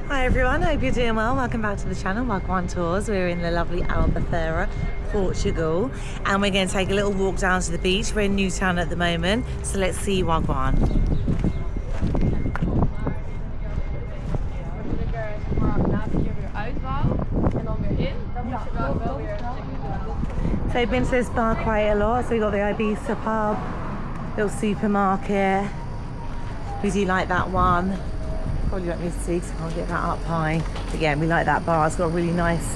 Hi everyone, hope you're doing well. Welcome back to the channel, Wagwan Tours. We're in the lovely Albufeira, Portugal, and we're going to take a little walk down to the beach. We're in Newtown at the moment, so let's see Wagwan. So we've been to this bar quite a lot. So we got the Ibiza pub, little supermarket. We do like that one. Probably won't be able to see because I can't get that up high. But yeah, we like that bar. It's got a really nice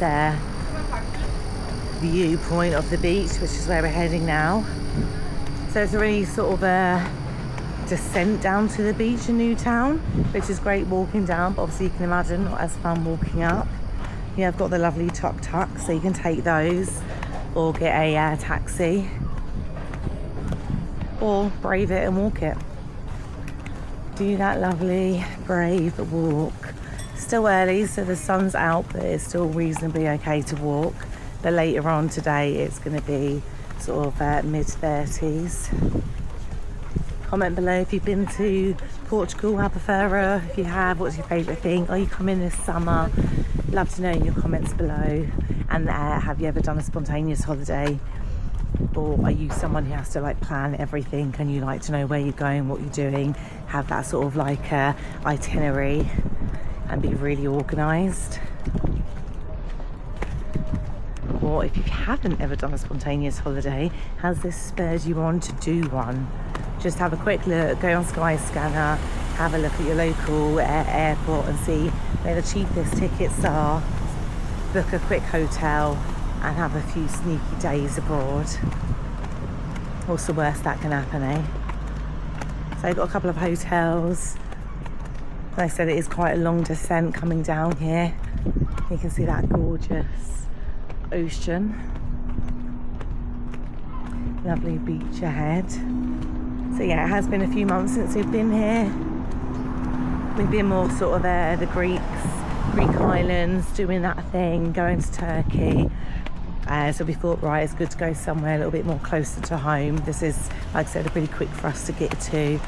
viewpoint of the beach, which is where we're heading now. So it's a really sort of a descent down to the beach in Newtown, which is great walking down, but obviously you can imagine not as fun walking up. Yeah, I've got the lovely tuk-tuk, so you can take those or get a taxi or brave it and walk it. Do that lovely brave walk. Still early, so the sun's out, but it's still reasonably okay to walk. But later on today it's going to be sort of mid-30s. Comment below if you've been to Portugal, Albufeira. If you have, what's your favourite thing? Are you coming this summer? Love to know in your comments below. And have you ever done a spontaneous holiday? Or are you someone who has to like plan everything and you like to know where you're going, what you're doing, have that sort of like itinerary and be really organised? Or if you haven't ever done a spontaneous holiday, has this spurred you on to do one? Just have a quick look, go on Skyscanner, have a look at your local airport and see where the cheapest tickets are, book a quick hotel and have a few sneaky days abroad. What's the worst that can happen, eh? So I've got a couple of hotels. Like I said, it is quite a long descent coming down here. You can see that gorgeous ocean. Lovely beach ahead. So yeah, it has been a few months since we've been here. We've been more sort of the Greek islands, doing that thing, going to Turkey. So we thought, right, it's good to go somewhere a little bit more closer to home. This is, like I said, pretty quick for us to get to,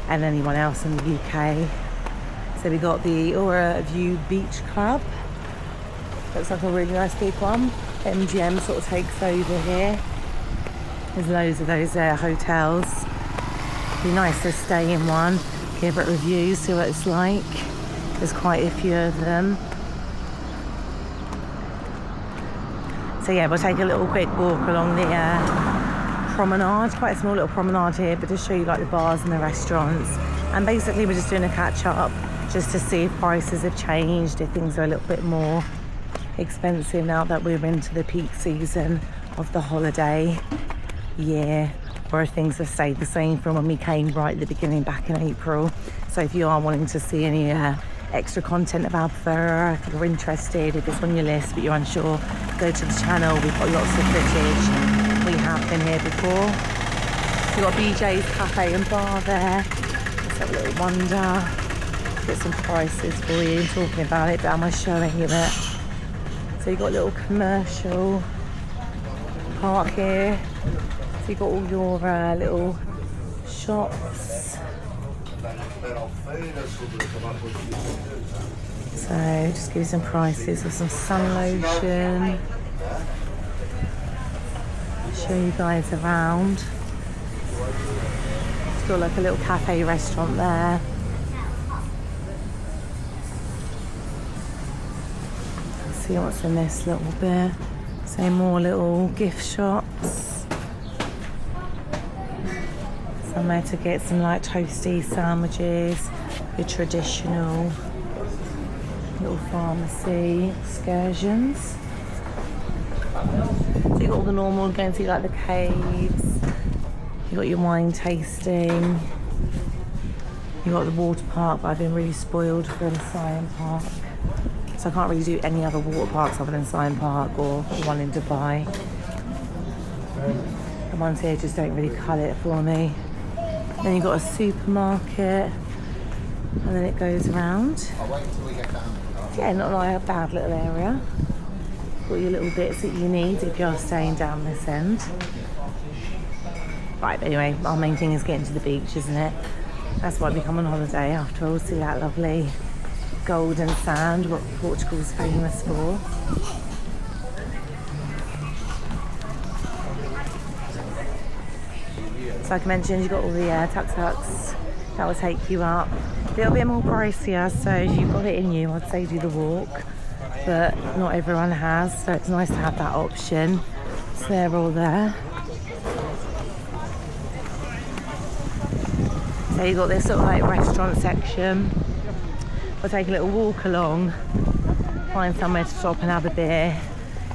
and anyone else in the UK. So we got the Aura View Beach Club. Looks like a really nice big one. MGM sort of takes over here. There's loads of those hotels. Be nice to stay in one, give it reviews, see what it's like. There's quite a few of them. So yeah, we'll take a little quick walk along the promenade, quite a small little promenade here, but to show you like the bars and the restaurants. And basically we're just doing a catch up just to see if prices have changed, if things are a little bit more expensive now that we're into the peak season of the holiday year, or if things have stayed the same from when we came right at the beginning back in April. So if you are wanting to see any extra content about Albufeira, if you're interested, if it's on your list but you're unsure, go to the channel. We've got lots of footage. We have been here before. We've got BJ's Cafe and Bar there. Let's have a little wander, get some prices for you. Talking about it, but am I showing you it? So you've got a little commercial park here. So you've got all your little shops. So just give you some prices of some sun lotion. Show you guys around. It's got like a little cafe restaurant there. Let's see what's in this little bit. So more little gift shops. Somewhere to get some like toasty sandwiches, your traditional little pharmacy excursions. So you got all the normal, going to see like the caves, you got your wine tasting, you got the water park, but I've been really spoiled from Siam Park, so I can't really do any other water parks other than Siam Park or the one in Dubai. The ones here just don't really cut it for me. Then you've got a supermarket, and then it goes around. Yeah, not like a bad little area. Got your little bits that you need if you're staying down this end. Right, but anyway, our main thing is getting to the beach, isn't it? That's why we come on holiday, after all. See that lovely golden sand, what Portugal's famous for. So like I mentioned, you've got all the tuk-tuks that will take you up. A little bit more pricier, so if you've got it in you, I'd say do the walk. But not everyone has, so it's nice to have that option. So they're all there. So you've got this sort of like restaurant section. We'll take a little walk along, find somewhere to stop and have a beer,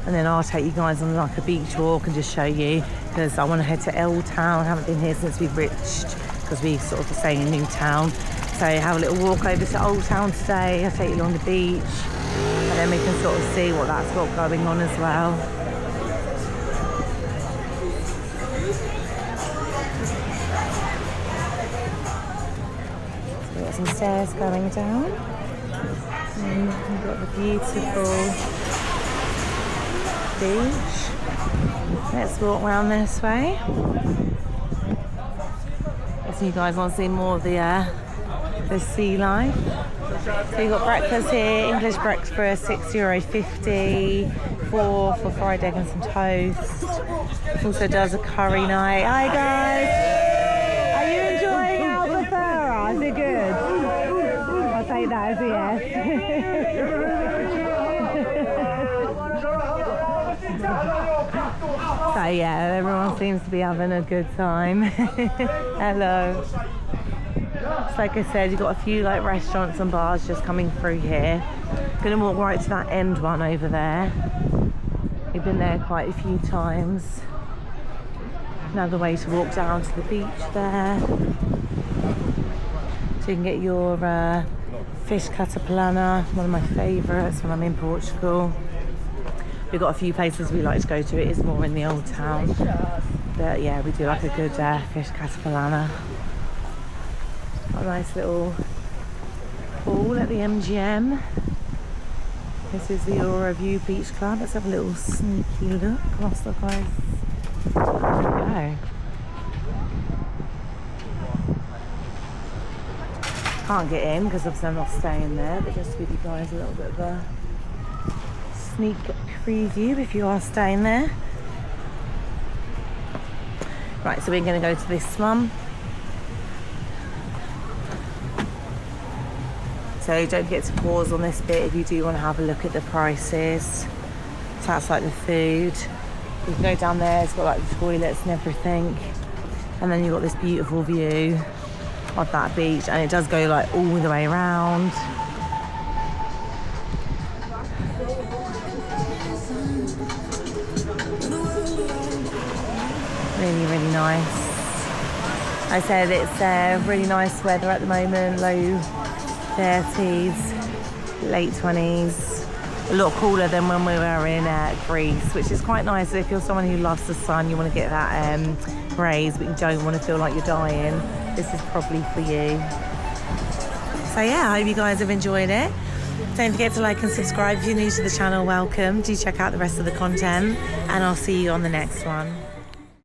and then I'll take you guys on like a beach walk and just show you, because I want to head to L Town. I haven't been here since we've reached, because we sort of are staying in New Town. So have a little walk over to Old Town today. I'll take you along the beach, and then we can sort of see what that's got going on as well. So we've got some stairs going down, and we've got the beautiful beach. Let's walk around this way. If you guys want to see more of the sea life. So you've got breakfast here, English breakfast, €6.50, 4 for fried egg and some toast. Also does a curry night. Hi guys! Are you enjoying Albufeira? Is it good? I'll take that as a yes. So yeah, everyone seems to be having a good time. Hello. So like I said, you've got a few like restaurants and bars just coming through here. Gonna walk right to that end one over there. We've been there quite a few times. Another way to walk down to the beach there. So you can get your fish catalana, one of my favourites when I'm in Portugal. We've got a few places we like to go to. It is more in the old town, but yeah, we do like a good fish catalana. Got a nice little pool at the MGM. This is the Aura View Beach Club. Let's have a little sneaky look across the guys. There we go. Can't get in because obviously I'm not staying there, but just to give you guys a little bit of a sneak preview if you are staying there. Right, so we're going to go to this one. So don't forget to pause on this bit if you do want to have a look at the prices. So that's like the food. You can go down there, it's got like the toilets and everything. And then you've got this beautiful view of that beach, and it does go like all the way around. Really, really nice. I said it's really nice weather at the moment, low 30s, late 20s. A lot cooler than when we were in Greece, which is quite nice. If you're someone who loves the sun, you want to get that rays, but you don't want to feel like you're dying, this is probably for you. So yeah, I hope you guys have enjoyed it. Don't forget to like and subscribe. If you're new to the channel, welcome. Do check out the rest of the content, and I'll see you on the next one.